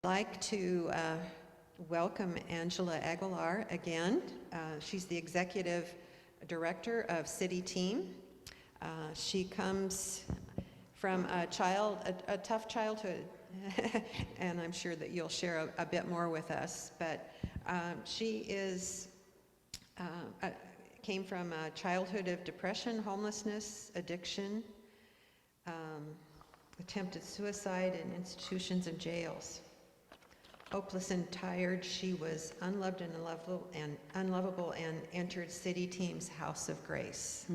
I'd like to welcome Angela Aguilar again. She's the executive director of CityTeam. She comes from a tough childhood, and I'm sure that you'll share a bit more with us, but she came from a childhood of depression, homelessness, addiction, attempted suicide in institutions and jails. Hopeless and tired, she was unloved and unlovable and entered CityTeam's House of Grace.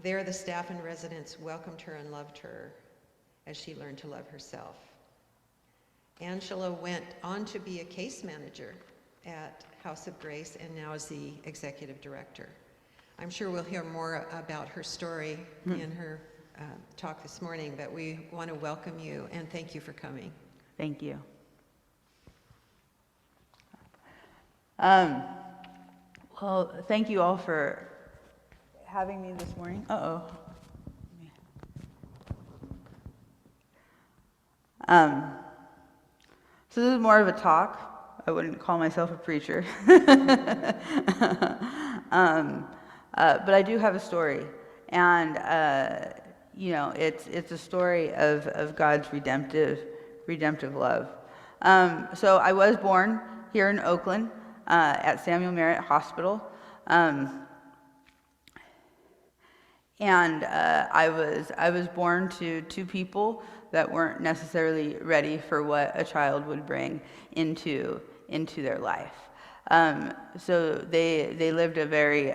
There, the staff and residents welcomed her and loved her as she learned to love herself. Angela went on to be a case manager at House of Grace and now is the executive director. I'm sure we'll hear more about her story in her talk this morning, but we want to welcome you and thank you for coming. Thank you. Well, thank you all for having me this morning. So this is more of a talk. I wouldn't call myself a preacher. But I do have a story. And, it's a story of God's redemptive love. So I was born here in Oakland at Samuel Merritt Hospital. And I was born to two people that weren't necessarily ready for what a child would bring into their life. So they lived a very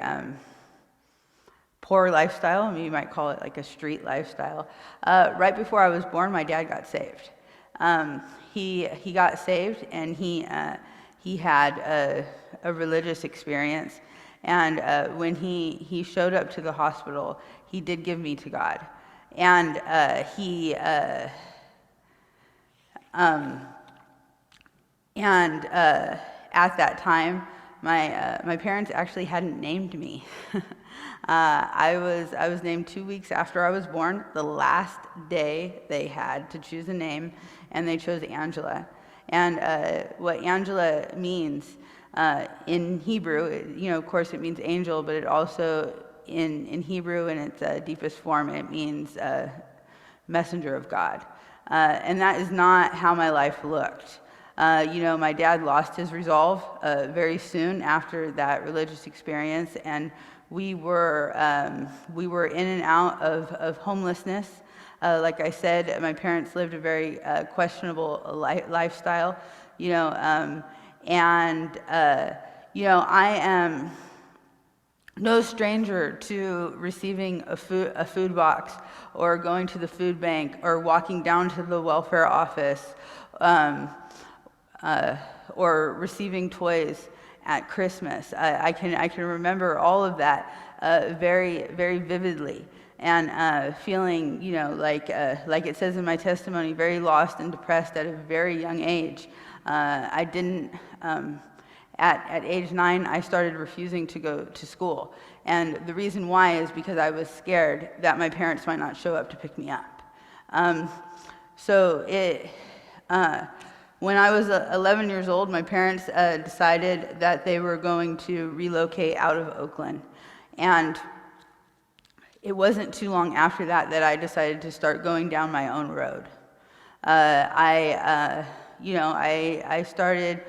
poor lifestyle. I mean, you might call it like a street lifestyle. Right before I was born, my dad got saved. He got saved, and he had a religious experience. And when he showed up to the hospital, he did give me to God. And at that time, my parents actually hadn't named me. I was named 2 weeks after I was born, the last day they had to choose a name, and they chose Angela. And what Angela means in Hebrew, of course it means angel, but it also, in Hebrew in its deepest form, it means messenger of God. And that is not how my life looked. My dad lost his resolve very soon after that religious experience, and we were in and out of homelessness. Like I said, my parents lived a very questionable lifestyle, I am no stranger to receiving a food box, or going to the food bank, or walking down to the welfare office, or receiving toys at Christmas. I can remember all of that very, very vividly, and feeling, like it says in my testimony, very lost and depressed at a very young age. I didn't. At age 9, I started refusing to go to school, and the reason why is because I was scared that my parents might not show up to pick me up. When I was 11 years old, my parents decided that they were going to relocate out of Oakland, and it wasn't too long after that I decided to start going down my own road. I started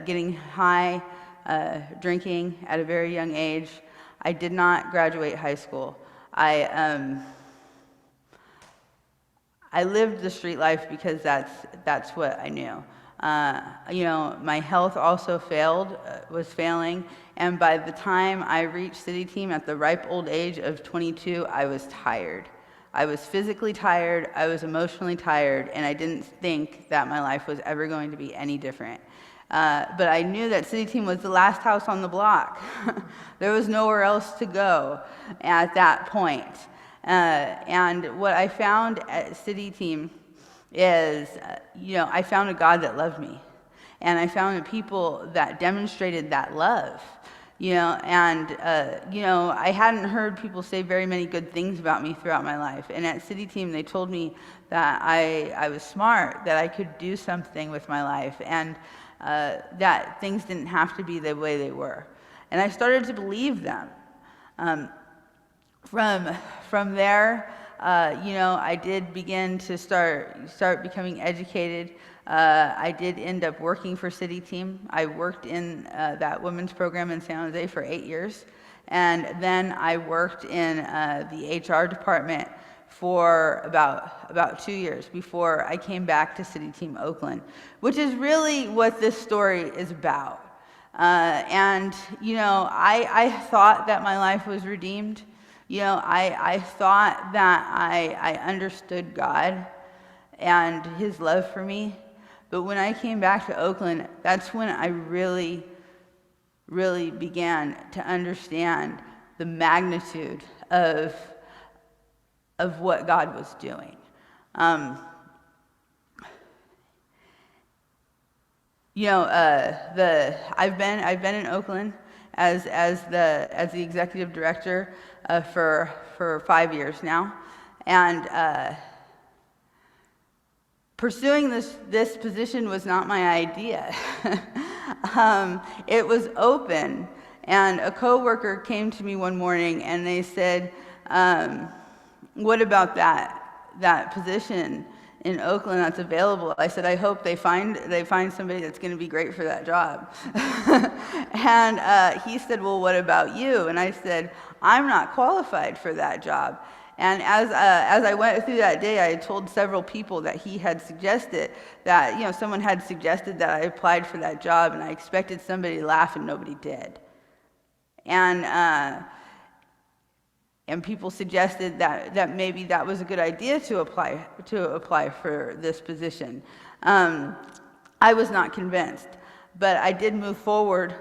getting high, drinking at a very young age. I did not graduate high school. I lived the street life because that's what I knew. My health also was failing, and by the time I reached CityTeam at the ripe old age of 22, I was tired. I was physically tired, I was emotionally tired, and I didn't think that my life was ever going to be any different. But I knew that CityTeam was the last house on the block. There was nowhere else to go at that point. And what I found at CityTeam is, I found a God that loved me. And I found people that demonstrated that love. I hadn't heard people say very many good things about me throughout my life. And at CityTeam, they told me that I was smart, that I could do something with my life, and that things didn't have to be the way they were. And I started to believe them. From there, I did begin to start becoming educated. I did end up working for CityTeam. I worked in that women's program in San Jose for 8 years, and then I worked in the HR department for about 2 years before I came back to CityTeam Oakland, which is really what this story is about. I thought that my life was redeemed. I thought that I understood God and His love for me. But when I came back to Oakland, that's when I really, really began to understand the magnitude of what God was doing. I've been in Oakland as the executive director for 5 years now, and pursuing this position was not my idea. It was open, and a coworker came to me one morning and they said, "What about that position in Oakland that's available?" I said, "I hope they find somebody that's going to be great for that job." And he said, "Well, what about you?" And I said, "I'm not qualified for that job." And as I went through that day, I had told several people that he had suggested that, someone had suggested that I applied for that job, and I expected somebody to laugh, and nobody did. And people suggested that maybe that was a good idea to apply for this position. I was not convinced, but I did move forward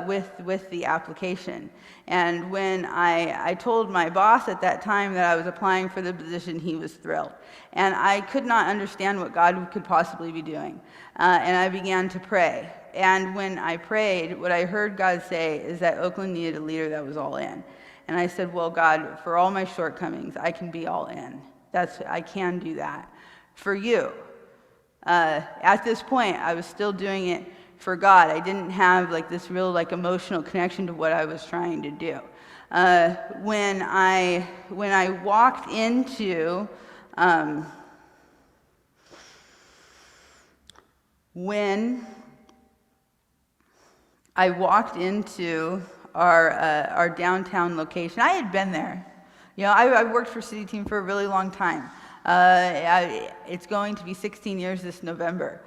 with the application. And when I told my boss at that time that I was applying for the position, he was thrilled. And I could not understand what God could possibly be doing. And I began to pray. And when I prayed, what I heard God say is that Oakland needed a leader that was all in. And I said, "Well, God, for all my shortcomings, I can be all in. I can do that for you." At this point, I was still doing it for God. I didn't have this real emotional connection to what I was trying to do. When I walked into our downtown location, I had been there. I worked for CityTeam for a really long time. It's going to be 16 years this November.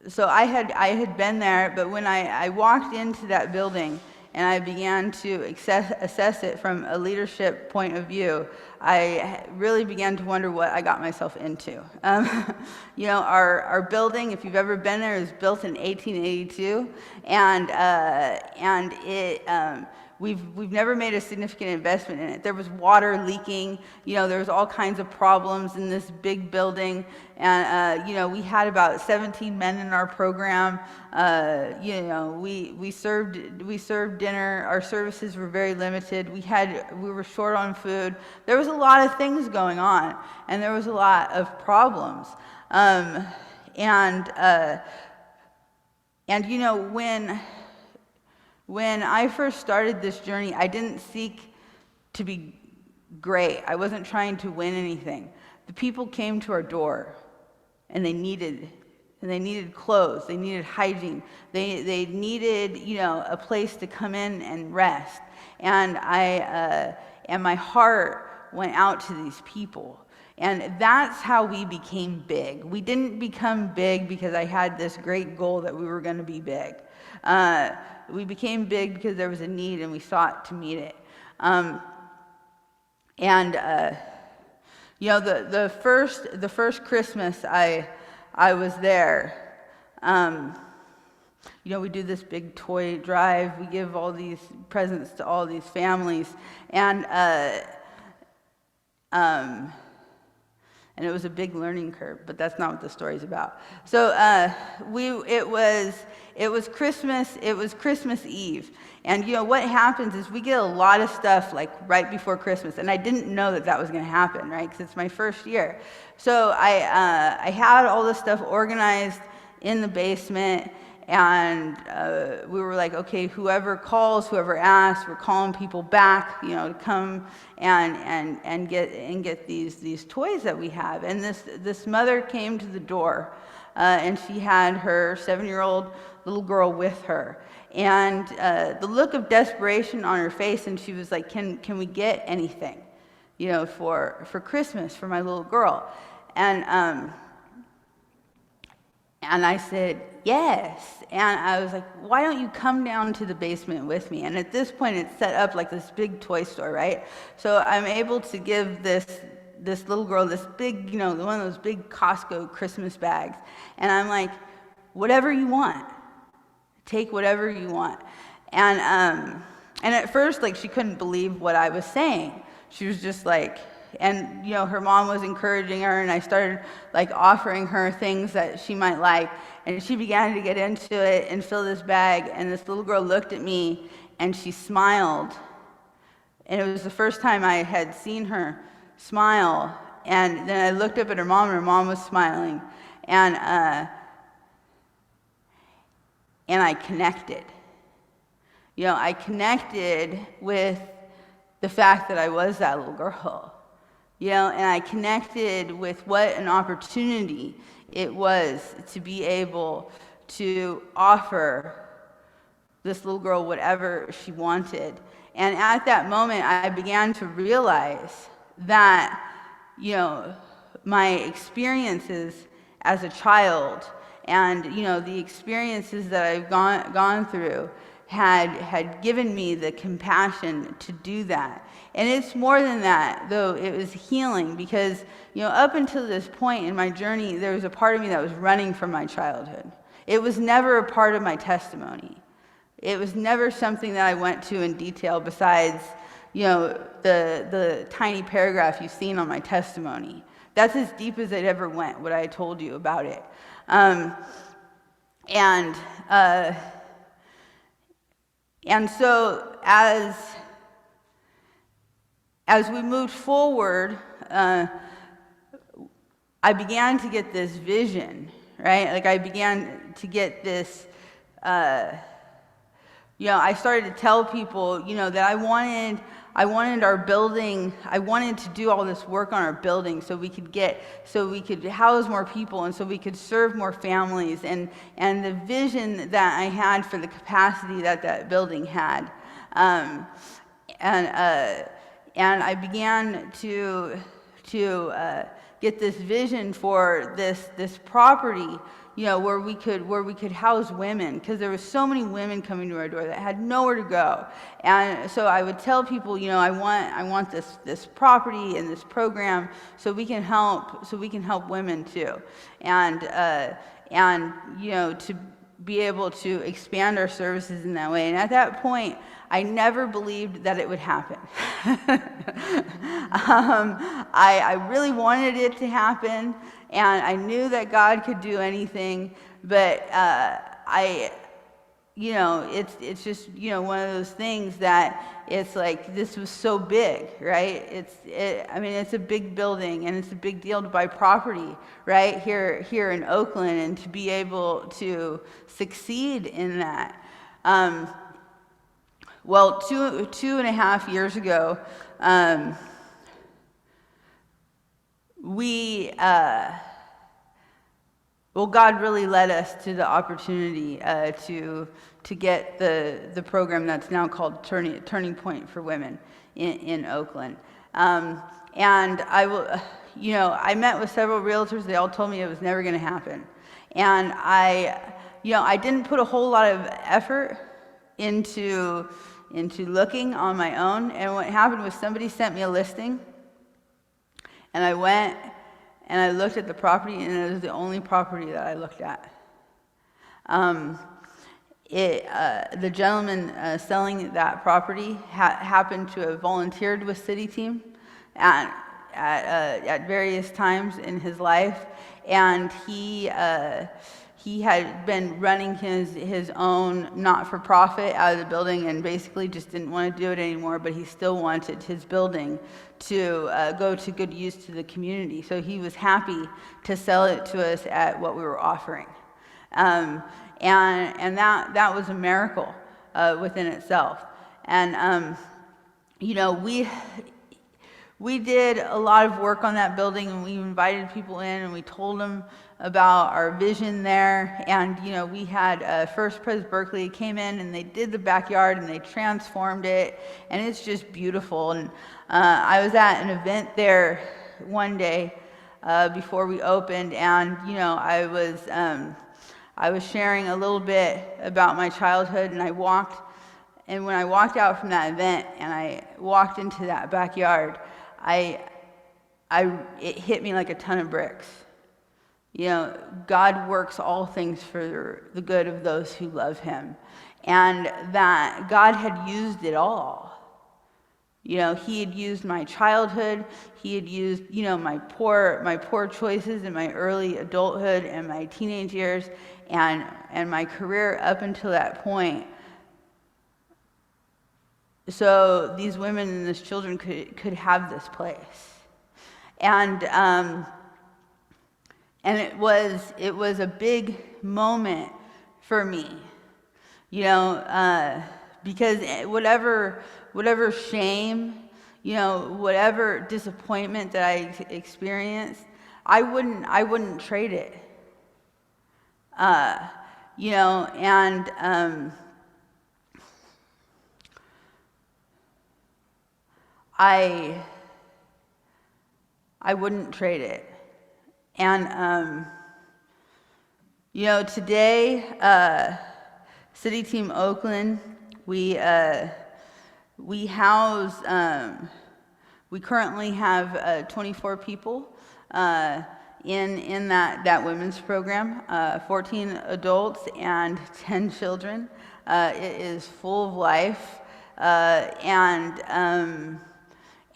So I had been there, but when I walked into that building and I began to assess it from a leadership point of view, I really began to wonder what I got myself into. Our building, if you've ever been there, is built in 1882, and it. We've never made a significant investment in it. There was water leaking, there was all kinds of problems in this big building, and we had about 17 men in our program. We served dinner. Our services were very limited. We were short on food. There was a lot of things going on, and there was a lot of problems. When I first started this journey, I didn't seek to be great. I wasn't trying to win anything. The people came to our door, and they needed clothes. They needed hygiene. They needed a place to come in and rest. And my heart went out to these people. And that's how we became big. We didn't become big because I had this great goal that we were going to be big. We became big because there was a need, and we sought to meet it. The first Christmas I was there, we do this big toy drive. We give all these presents to all these families, and and it was a big learning curve, but that's not what the story's about. So it was Christmas Eve, and what happens is we get a lot of stuff like right before Christmas, and I didn't know that was going to happen, right? Because it's my first year. So I had all this stuff organized in the basement, and we were like, okay, whoever calls, whoever asks, we're calling people back, to come and get these toys that we have. And this mother came to the door, and she had her 7-year-old little girl with her, and the look of desperation on her face, and she was like, can we get anything, for Christmas for my little girl? And I said, yes. And I was like, why don't you come down to the basement with me? And at this point, it's set up like this big toy store, right? So I'm able to give this little girl this big, one of those big Costco Christmas bags. And I'm like, whatever you want. Take whatever you want. And at first, like, she couldn't believe what I was saying. She was just like, and her mom was encouraging her, and I started like offering her things that she might like, and she began to get into it and fill this bag, and this little girl looked at me and she smiled, and it was the first time I had seen her smile. And then I looked up at her mom, and her mom was smiling, and I connected. I connected with the fact that I was that little girl. And I connected with what an opportunity it was to be able to offer this little girl whatever she wanted. And at that moment, I began to realize that, my experiences as a child and, the experiences that I've gone through had given me the compassion to do that. And it's more than that, though. It was healing, because up until this point in my journey, there was a part of me that was running from my childhood. It was never a part of my testimony. It was never something that I went to in detail, besides the tiny paragraph you've seen on my testimony. That's as deep as it ever went, what I told you about it. And so as we moved forward, I began to get this vision, right? Like, I began to get this, I started to tell people, that I wanted our building, I wanted to do all this work on our building so we could house more people, and so we could serve more families, and the vision that I had for the capacity that building had. And I began to get this vision for this property, where we could house women, because there were so many women coming to our door that had nowhere to go. And so I would tell people, I want this property and this program so we can help women too, and to be able to expand our services in that way. And at that point, I never believed that it would happen. I really wanted it to happen, and I knew that God could do anything, but it's just, one of those things that it's like, this was so big, right? It's a big building, and it's a big deal to buy property right here in Oakland, and to be able to succeed in that. Well, two and a half years ago, God really led us to the opportunity to get the program that's now called Turning Point for Women in Oakland. And I met with several realtors. They all told me it was never going to happen. And I didn't put a whole lot of effort into looking on my own. And what happened was, somebody sent me a listing, and I went and I looked at the property, and it was the only property that I looked at. The gentleman selling that property happened to have volunteered with CityTeam, and at various times in his life, and he had been running his own not-for-profit out of the building and basically just didn't want to do it anymore, but he still wanted his building to go to good use to the community. So he was happy to sell it to us at what we were offering. And that was a miracle within itself. And, we did a lot of work on that building, and we invited people in and we told them about our vision there. And we had First Pres Berkeley came in and they did the backyard and they transformed it, and it's just beautiful. And I was at an event there one day before we opened, and I was sharing a little bit about my childhood, and when I walked out from that event and I walked into that backyard, it hit me like a ton of bricks. God works all things for the good of those who love him. And that God had used it all. He had used my childhood, he had used, my poor choices in my early adulthood and my teenage years and my career up until that point. So these women and these children could have this place. And it was a big moment for me, because whatever shame, whatever disappointment that I experienced, I wouldn't trade it. I wouldn't trade it. And, today, CityTeam Oakland, we currently have 24 people in that women's program, 14 adults and 10 children. It is full of life, and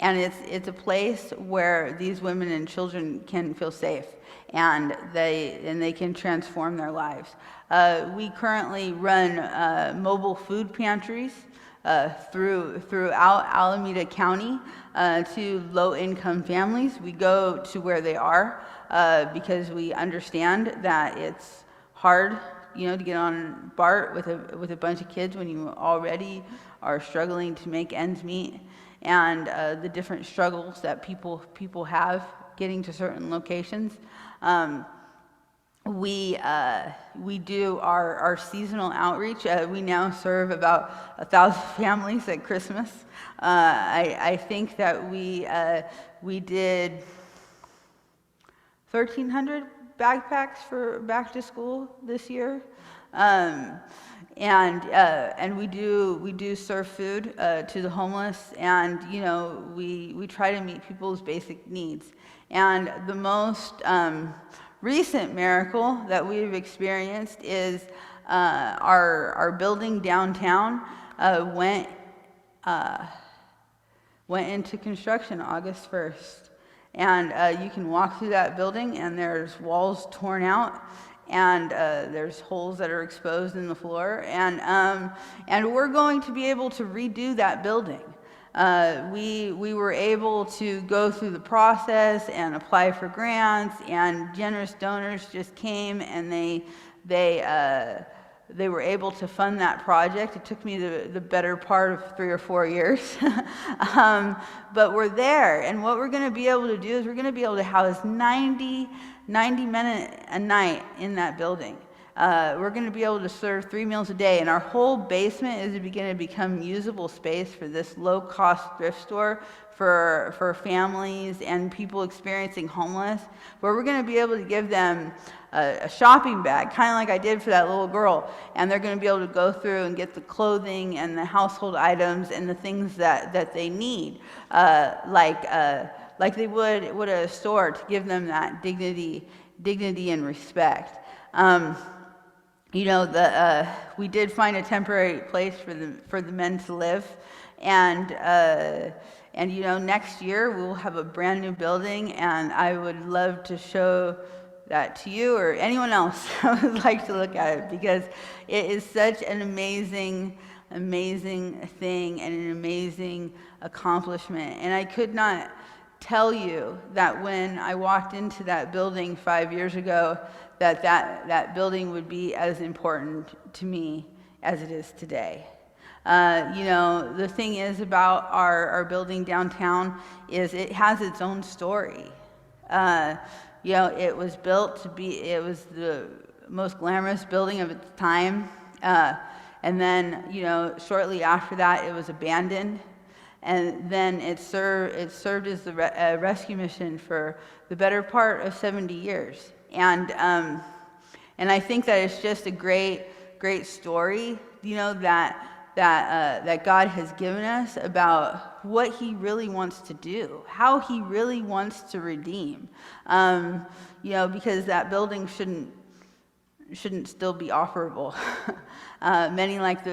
it's a place where these women and children can feel safe, and they can transform their lives. We currently run mobile food pantries throughout Alameda County to low-income families. We go to where they are because we understand that it's hard, to get on BART with a bunch of kids when you already are struggling to make ends meet, and the different struggles that people have getting to certain locations. We do our seasonal outreach. We now serve about 1,000 families at Christmas. I think that we did 1,300 backpacks for back to school this year. And we do serve food to the homeless, and we try to meet people's basic needs. And the most recent miracle that we've experienced is our building downtown went into construction August 1st, and you can walk through that building and there's walls torn out, and there's holes that are exposed in the floor, and we're going to be able to redo that building. We were able to go through the process and apply for grants, and generous donors just came and they were able to fund that project. It took me the better part of 3 or 4 years. But we're there, and what we're going to be able to do is we're going to be able to house 90 men a night in that building. We're going to be able to serve 3 meals a day, and our whole basement is going to become usable space for this low-cost thrift store for families and people experiencing homeless, where we're going to be able to give them a shopping bag, kind of like I did for that little girl, and they're going to be able to go through and get the clothing and the household items and the things that they need, like they would at a store, to give them that dignity and respect. We did find a temporary place for the men to live, and And next year we'll have a brand new building, and I would love to show that to you or anyone else who would like to look at it, because it is such an amazing thing and an amazing accomplishment. And I could not tell you that when I walked into that building 5 years ago, that building would be as important to me as it is today. The thing is about our building downtown is it has its own story. It was built to be, it was the most glamorous building of its time. And then, shortly after that, it was abandoned. And then it served as the rescue mission for the better part of 70 years. And I think that it's just a great story, that God has given us about what He really wants to do, how He really wants to redeem. Because that building shouldn't still be operable. Many of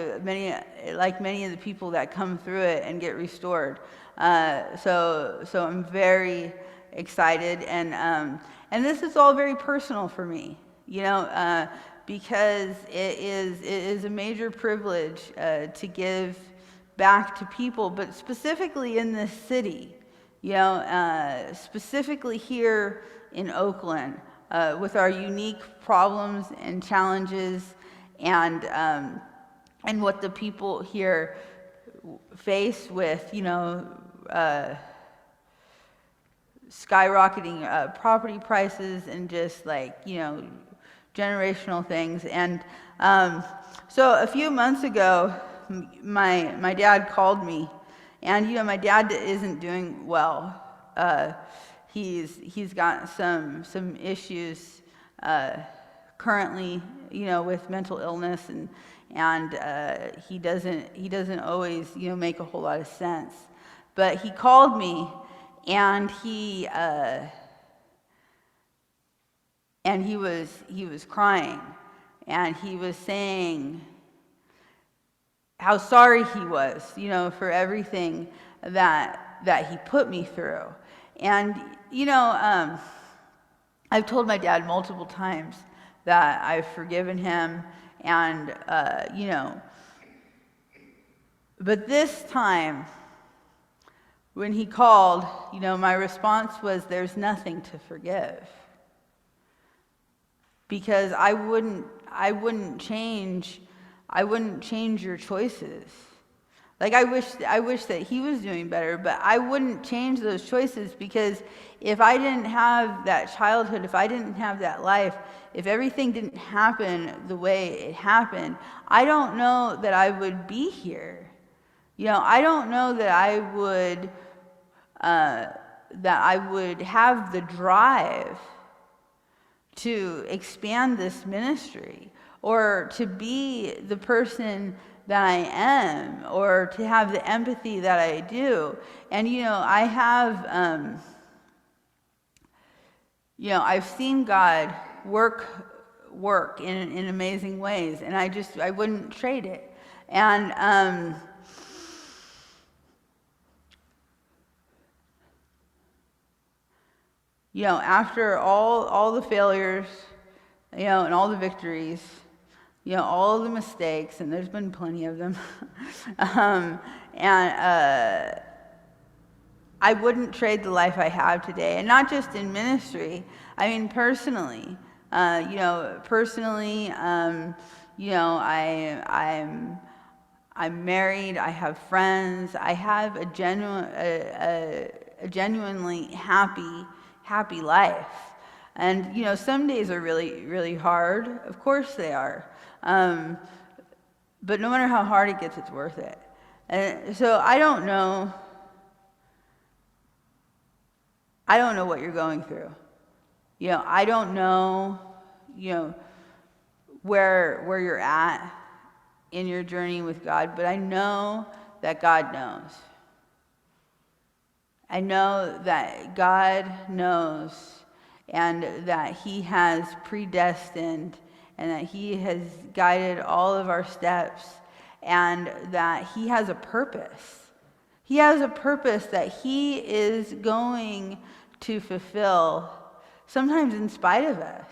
the people that come through it and get restored. So I'm very excited, and this is all very personal for me. Because it is a major privilege to give back to people, but specifically in this city, specifically here in Oakland, with our unique problems and challenges, and what the people here face with, skyrocketing property prices and just generational things. And so a few months ago, my dad called me, and my dad isn't doing well. He's got some issues currently, with mental illness, and he doesn't always make a whole lot of sense. But he called me, and he was crying, and he was saying how sorry he was, for everything that he put me through. And I've told my dad multiple times that I've forgiven him, and but this time when he called, my response was, there's nothing to forgive. Because I wouldn't change your choices. I wish that he was doing better, but I wouldn't change those choices, because if I didn't have that childhood, if I didn't have that life, if everything didn't happen the way it happened, I don't know that I would be here. I don't know that I would have the drive to expand this ministry, or to be the person that I am, or to have the empathy that I do. And I have I've seen God work in amazing ways, and I wouldn't trade it. And after all the failures, and all the victories, all the mistakes, and there's been plenty of them, and I wouldn't trade the life I have today, and not just in ministry. I mean, personally, I'm married. I have friends. I have a genuinely happy life. And some days are really, really hard. Of course they are. But no matter how hard it gets, it's worth it. And so I don't know what you're going through. I don't know, where you're at in your journey with God, but I know that God knows. I know that God knows, and that He has predestined, and that He has guided all of our steps, and that He has a purpose. He has a purpose that he is going to fulfill, sometimes in spite of us.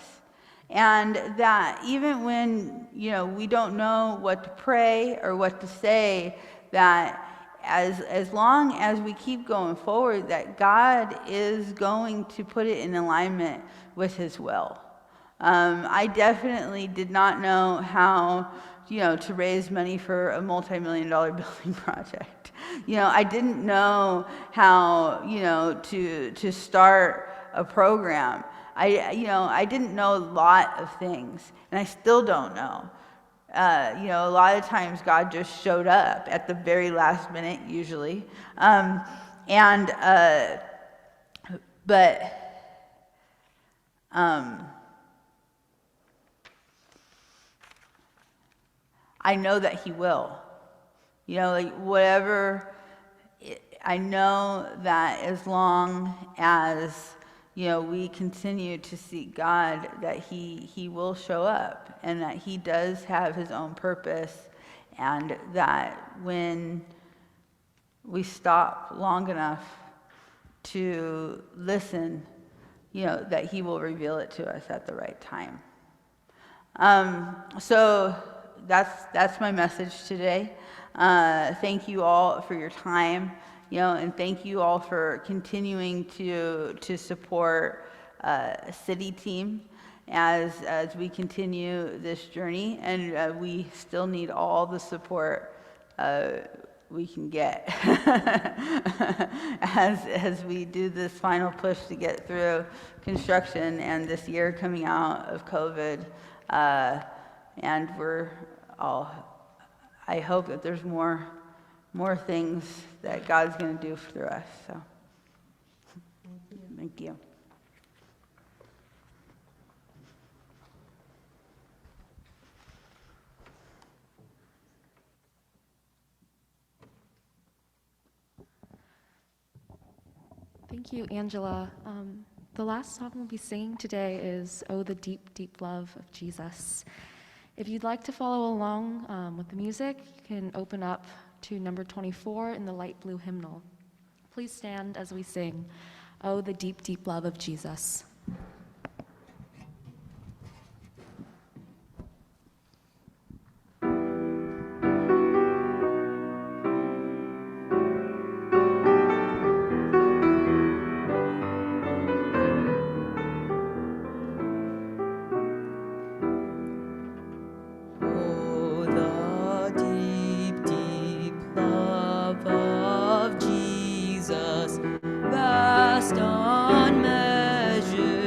And that even when, we don't know what to pray or what to say, that as long as we keep going forward, that God is going to put it in alignment with his will. I definitely did not know how, to raise money for a multi-million-dollar building project. I didn't know how, to start a program. I didn't know a lot of things, and I still don't know. A lot of times God just showed up at the very last minute, usually. But I know that he will. Whatever, I know that as long as, we continue to seek God, that he will show up, and that he does have his own purpose, and that when we stop long enough to listen, that he will reveal it to us at the right time. So that's my message today. Thank you all for your time, and thank you all for continuing to support CityTeam as we continue this journey, and we still need all the support we can get as we do this final push to get through construction and this year coming out of COVID. And I hope that there's more things that God's going to do through us. So, thank you. Thank you, Angela. The last song we'll be singing today is "Oh, the Deep, Deep Love of Jesus." If you'd like to follow along with the music, you can open up to number 24 in the light blue hymnal. Please stand as we sing, "Oh, the Deep, Deep Love of Jesus."